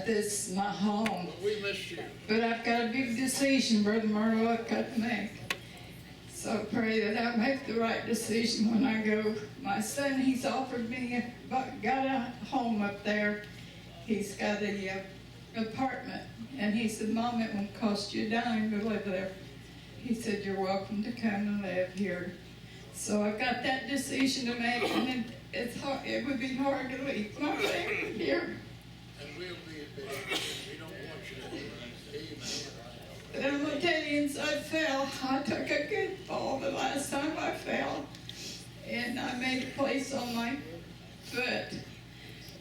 this is my home. We missed you. But I've got a big decision, Brother Murrow, I've got to make. So pray that I make the right decision when I go. My son, he's offered me, got a home up there. He's got a apartment. And he said, Mom, it won't cost you a dime to live there. He said, you're welcome to come and live here. So I've got that decision to make, and it's hard, it would be hard to leave my family here. And we'll be at business. We don't want you to leave. Amen. But I'm going to tell you, since I fell, I took a good fall the last time I fell. And I made a place on my foot.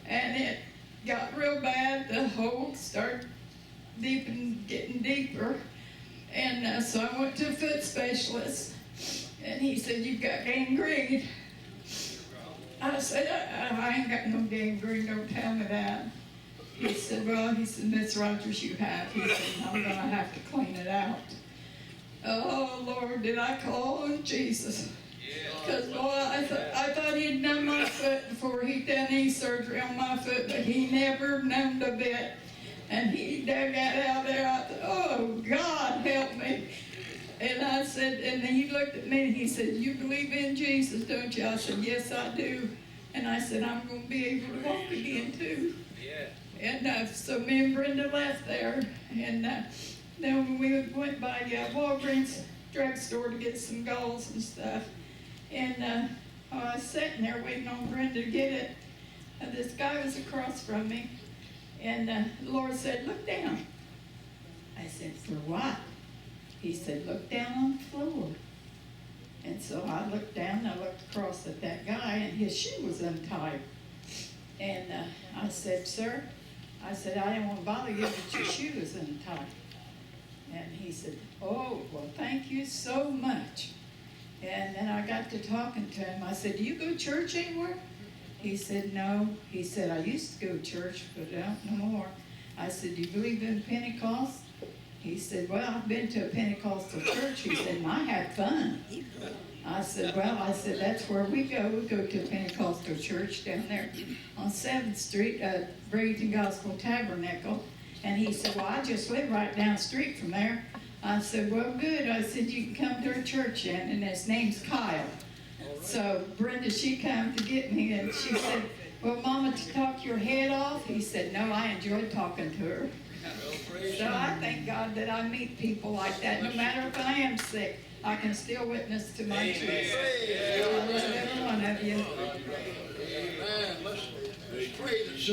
And it got real bad. The hole started getting deeper. And so I went to a foot specialist. And he said, you've got gangrene. I said, I ain't got no gangrene, don't tell me that. He said, well, he said, Miss Rodgers, you have. He said, I'm going to have to clean it out. Oh, Lord, did I call on Jesus? Because, boy, I thought he'd done my foot before he'd done any surgery on my foot, but he never numbed a bit. And he dug that out there. I thought, oh, God, help me. And I said, and he looked at me and he said, you believe in Jesus, don't you? I said, yes, I do. And I said, I'm going to be able to walk again, too. Yeah. And so me and Brenda left there. And then we went by Walgreens drugstore to get some gauze and stuff. And I was sitting there waiting on Brenda to get it. And this guy was across from me. And the Lord said, look down. I said, for what? He said, look down on the floor. And so I looked down, and I looked across at that guy, and his shoe was untied. And I said, sir, I said, I didn't want to bother you, but your shoe is untied. And he said, oh, well, thank you so much. And then I got to talking to him. I said, do you go to church anywhere? He said, no. He said, I used to go to church, but I don't no more. I said, do you believe in Pentecost? He said, well, I've been to a Pentecostal church. He said, and I had fun. I said, well, that's where we go. We go to a Pentecostal church down there on 7th Street, Bradenton Gospel Tabernacle. And he said, well, I just live right down the street from there. I said, well, good. I said, you can come to our church then. And his name's Kyle. So Brenda, she came to get me, and she said, well, Mama, to talk your head off? He said, no, I enjoyed talking to her. So I thank God that I meet people like that. No matter if I am sick, I can still witness to my Jesus. I love every one of you. Amen. Let's pray.